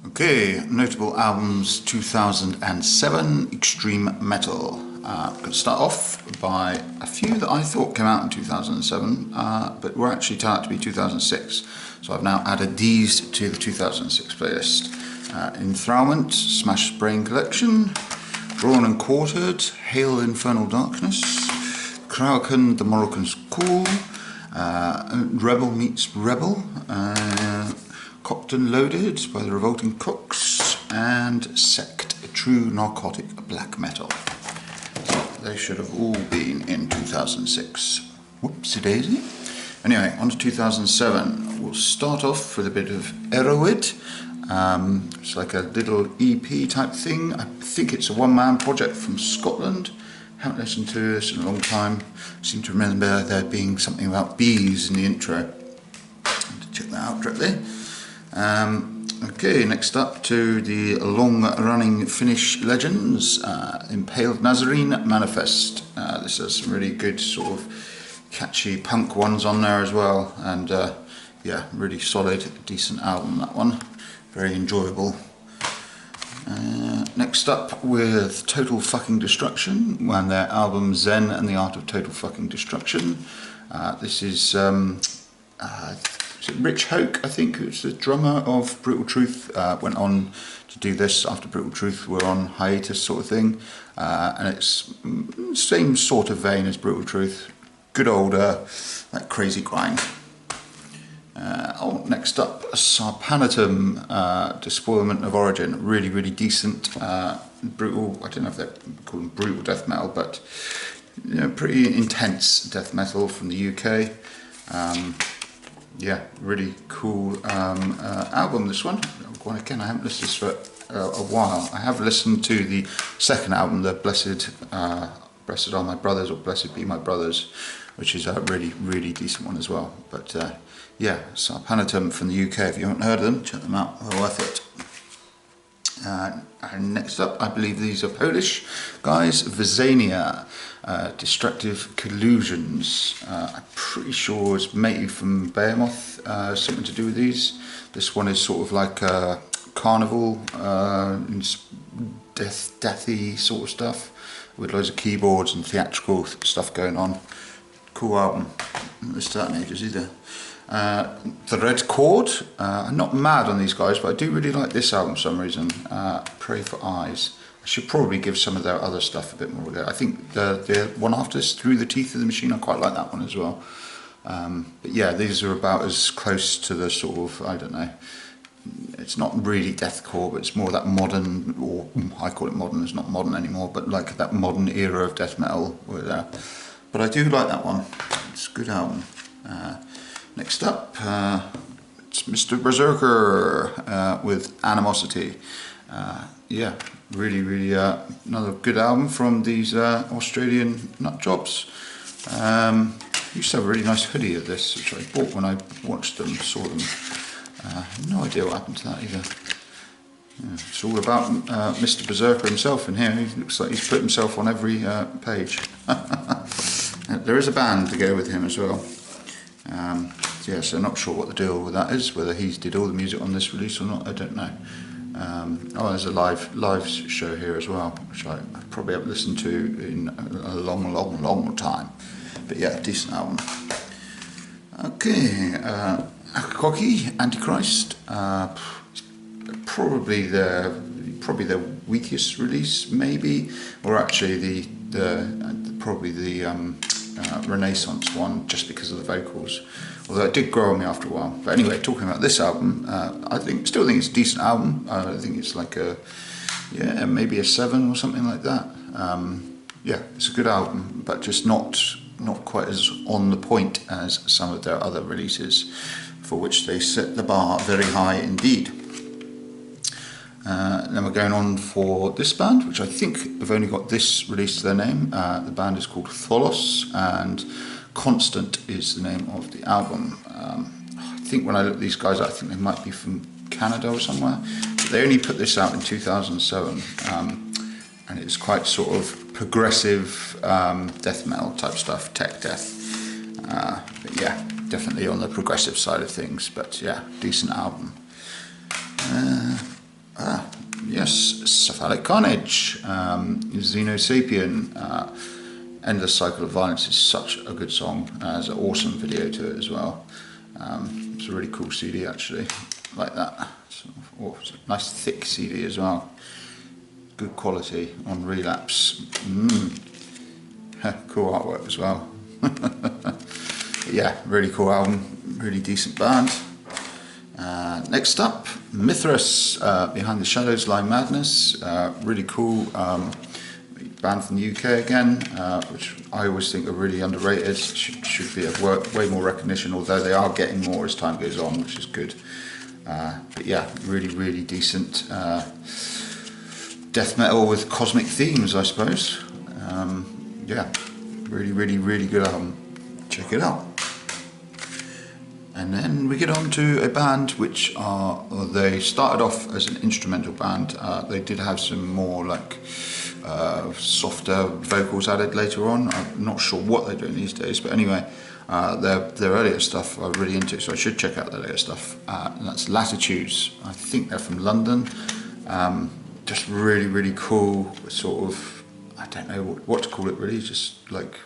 Okay, notable albums 2007, extreme metal. I'm going to start off by a few that I thought came out in 2007, but were actually turned out to be 2006. So I've now added these to the 2006 playlist. Enthrallment, Smash Brain Collection, Drawn and Quartered, Hail Infernal Darkness, Kraken, The Moroccan's Call, Rebel Meets Rebel, Cocked and Loaded by the Revolting Cooks, and Sect, a true narcotic black metal. So they should have all been in 2006. Whoopsie daisy. Anyway, on to 2007. We'll start off with a bit of Erowid. It's like a little EP type thing. I think it's a one-man project from Scotland. Haven't listened to this in a long time. I seem to remember there being something about bees in the intro. To check that out directly. Okay, next up to the long-running Finnish legends, Impaled Nazarene Manifest. This has some really good sort of catchy punk ones on there as well, and yeah, really solid, decent album, that one. Very enjoyable. Next up with Total Fucking Destruction, and their album Zen and the Art of Total Fucking Destruction. This is Rich Hoke, I think, who's the drummer of Brutal Truth, went on to do this after Brutal Truth were on hiatus sort of thing, and it's same sort of vein as Brutal Truth, good old like crazy grind. Next up, Sarpanatum, Despoilment of Origin, really decent, brutal, I don't know if they call them brutal death metal, but you know, pretty intense death metal from the UK. Yeah, really cool album, this one. Again, I haven't listened to this for a while. I have listened to the second album, the Blessed Are My Brothers, or Blessed Be My Brothers, which is a really decent one as well. But yeah, Sarpanatum from the UK. If you haven't heard of them, check them out, they're worth it. And next up, I believe these are Polish guys, Visania, Destructive Collusions. I'm pretty sure it's Matey from Behemoth, something to do with these. This one is sort of like a carnival, deathy sort of stuff, with loads of keyboards and theatrical stuff going on. Cool album. Not starting ages either. The Red Chord. I'm not mad on these guys, but I do really like this album for some reason. Pray for Eyes. I should probably give some of their other stuff a bit more. I think the one after this, Through the Teeth of the Machine, I quite like that one as well. But yeah, these are about as close to the sort of, I don't know, it's not really deathcore, but it's more that modern, or I call it modern, it's not modern anymore, but like that modern era of death metal. But I do like that one. It's a good album. Next up, it's Mr. Berserker with Animosity. Yeah, really another good album from these Australian nut jobs. I used to have a really nice hoodie of this, which I bought when I watched them, saw them. No idea what happened to that either. Yeah, it's all about Mr. Berserker himself in here. He looks like he's put himself on every page. There is a band to go with him as well. Yeah, so not sure what the deal with that is, whether he's did all the music on this release or not, I don't know. Oh, there's a live show here as well, which I probably haven't listened to in a long time. But yeah, decent album. Okay, Akakoki, Antichrist, probably their weakest release, maybe, or actually probably the Renaissance one, just because of the vocals. Although it did grow on me after a while. But anyway, talking about this album, I still think it's a decent album. I think it's like maybe a 7 or something like that. Yeah, it's a good album, but just not quite as on the point as some of their other releases, for which they set the bar very high indeed. Then we're going on for this band, which I think have only got this release to their name. The band is called Tholos, and Constant is the name of the album. I think when I look at these guys, I think they might be from Canada or somewhere. But they only put this out in 2007, and it's quite sort of progressive death metal type stuff, tech death. But yeah, definitely on the progressive side of things. But yeah, decent album. Cephalic Carnage, Xenosapien. Endless Cycle of Violence is such a good song. There's an awesome video to it as well. It's a really cool CD actually, like that. It's a nice thick CD as well. Good quality on Relapse. Cool artwork as well. Yeah, really cool album, really decent band. Next up, Mithras, Behind the Shadows, Lie Madness. Really cool band from the UK again, which I always think are really underrated. Should be of way more recognition, although they are getting more as time goes on, which is good. But yeah, really decent death metal with cosmic themes, I suppose. Yeah, really good album. Check it out. And then we get on to a band which they started off as an instrumental band. They did have some more like softer vocals added later on. I'm not sure what they're doing these days, but anyway, their earlier stuff I'm really into, so I should check out their later stuff. And that's Latitudes. I think they're from London. Just really cool, sort of, I don't know what to call it really, just like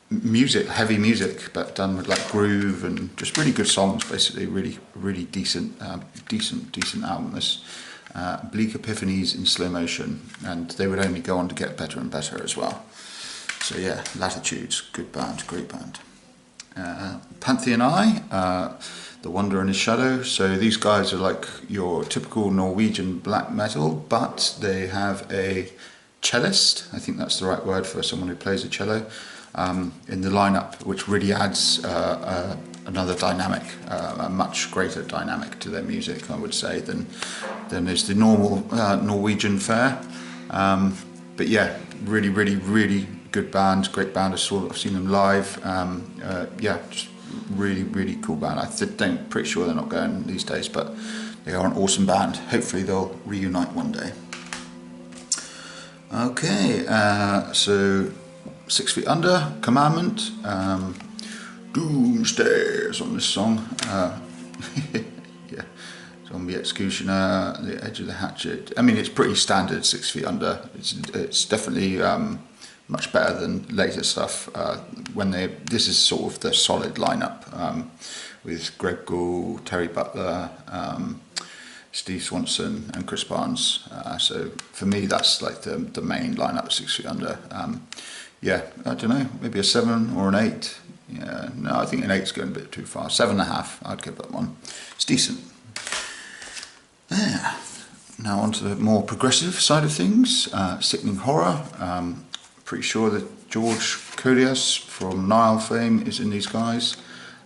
music, heavy music, but done with like groove and just really good songs. Basically, really decent album. This Bleak Epiphanies in slow motion, and they would only go on to get better and better as well. So yeah, Latitudes, good band, great band. Pantheon Eye, The Wonder in His Shadow. So these guys are like your typical Norwegian black metal, but they have a cellist, I think that's the right word for someone who plays a cello, in the lineup, which really adds another dynamic, a much greater dynamic to their music, I would say, than is the normal Norwegian fare. But yeah, really good band, great band. I've seen them live. Yeah, just really cool band. Pretty sure they're not going these days, but they are an awesome band. Hopefully they'll reunite one day. Okay, so 6 Feet Under, Commandment, Doomsday is on this song. Yeah, Zombie Executioner, The Edge of the Hatchet. I mean, it's pretty standard 6 Feet Under. It's definitely much better than later stuff. This is sort of the solid lineup with Greg Gould, Terry Butler, Steve Swanson and Chris Barnes. So for me, that's like the main lineup of 6 Feet Under. Yeah, I don't know, maybe a 7 or an 8. Yeah, no, I think an 8's going a bit too far. 7.5, I'd give that one. It's decent. Yeah. Now on to the more progressive side of things. Sickening Horror. Pretty sure that George Codias from Nile fame is in these guys.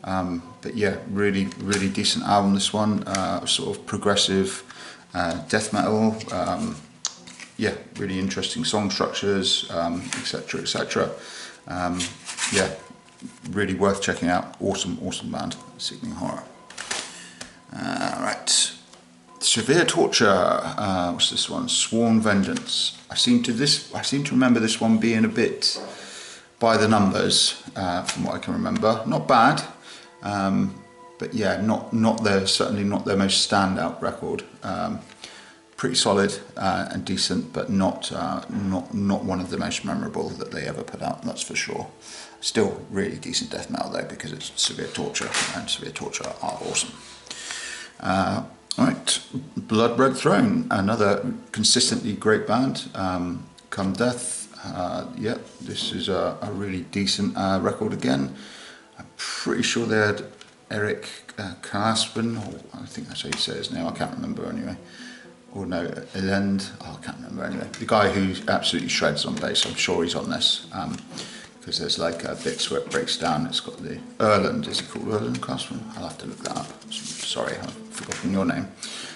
But yeah, really decent album, this one. Sort of progressive death metal. Yeah, really interesting song structures, etc. Yeah, really worth checking out. Awesome band, Sickening Horror. Right, Severe Torture. What's this one? Sworn Vengeance. I seem to remember this one being a bit by the numbers, from what I can remember. Not bad, but yeah, certainly not their most standout record. Pretty solid and decent, but not one of the most memorable that they ever put out, that's for sure. Still really decent death metal though, because it's Severe Torture, and Severe Torture are awesome. Right, Blood Red Throne, another consistently great band. Come Death, yeah, this is a really decent record again. I'm pretty sure they had Eric Caspen, I think that's how you say his name, I can't remember anyway. Or no, Elend, I can't remember anyway. The guy who absolutely shreds on bass, I'm sure he's on this. Because there's like bits where it breaks down. It's got the Erland, is it called Erland Craftsman? I'll have to look that up. Sorry, I've forgotten your name.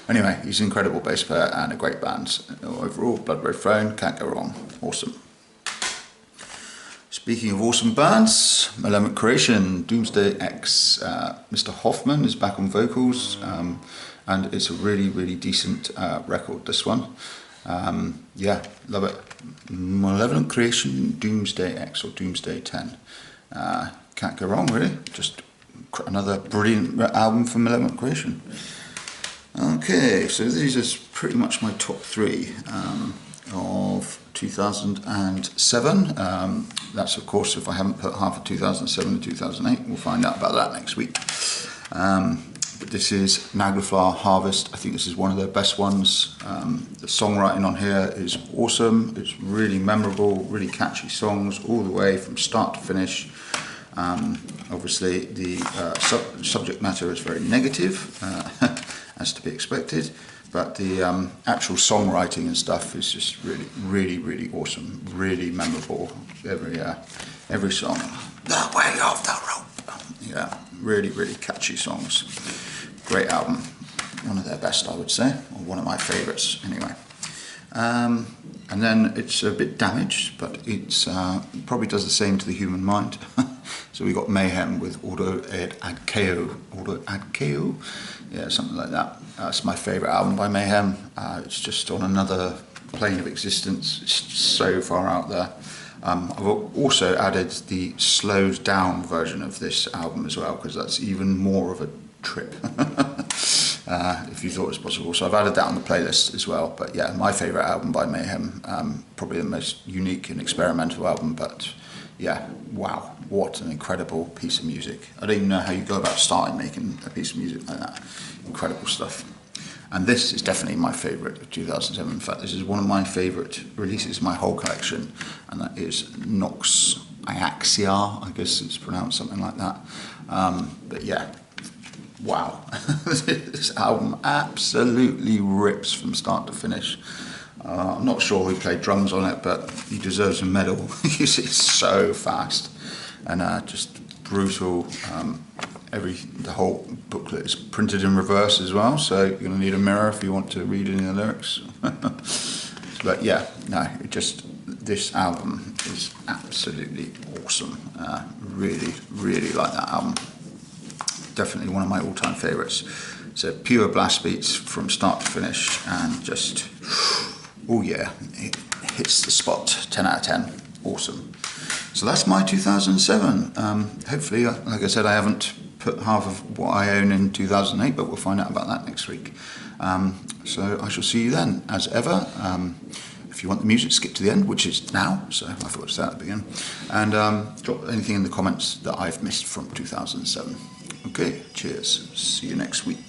Anyway, he's an incredible bass player and a great band. Overall, Blood Red Throne, can't go wrong. Awesome. Speaking of awesome bands, Malevolent Creation, Doomsday X. Mr. Hoffman is back on vocals. And it's a really decent record, this one. Yeah, love it. Malevolent Creation, Doomsday X or Doomsday 10. Can't go wrong, really. Just another brilliant album from Malevolent Creation. Okay, so these are pretty much my top three of 2007. That's of course if I haven't put half of 2007 and 2008. We'll find out about that next week. But this is Naglfar Harvest. I think this is one of their best ones. The songwriting on here is awesome. It's really memorable, really catchy songs all the way from start to finish. Obviously the subject matter is very negative, as to be expected, but the actual songwriting and stuff is just really awesome, really memorable. Every song, the way of the rope. Yeah, really catchy songs. Great album, one of their best, I would say, or one of my favourites anyway. And then it's a bit damaged, but it's probably does the same to the human mind. So we got Mayhem with Auto Ad Keo, yeah, something like that. It's my favourite album by Mayhem. It's just on another plane of existence. It's so far out there. I've also added the slowed down version of this album as well, because that's even more of a trip. If you thought it was possible. So I've added that on the playlist as well. But yeah, my favourite album by Mayhem, probably the most unique and experimental album, but yeah, wow, what an incredible piece of music. I don't even know how you go about starting making a piece of music like that. Incredible stuff. And this is definitely my favourite of 2007. In fact, this is one of my favourite releases in my whole collection, and that is Nox Iaxia, I guess it's pronounced something like that. But yeah, wow. This album absolutely rips from start to finish. I'm not sure who played drums on it, but he deserves a medal. It's so fast and just brutal. The whole booklet is printed in reverse as well, so you're going to need a mirror if you want to read any of the lyrics. But yeah, no, this album is absolutely awesome. Really like that album. Definitely one of my all-time favourites. It's a pure blast beats from start to finish, and just, oh yeah, it hits the spot. 10 out of 10. Awesome. So that's my 2007. Hopefully, like I said, I haven't put half of what I own in 2008, but we'll find out about that next week. So I shall see you then, as ever. If you want the music, skip to the end, which is now, so I thought it was at the beginning. And drop anything in the comments that I've missed from 2007. Okay, cheers. See you next week.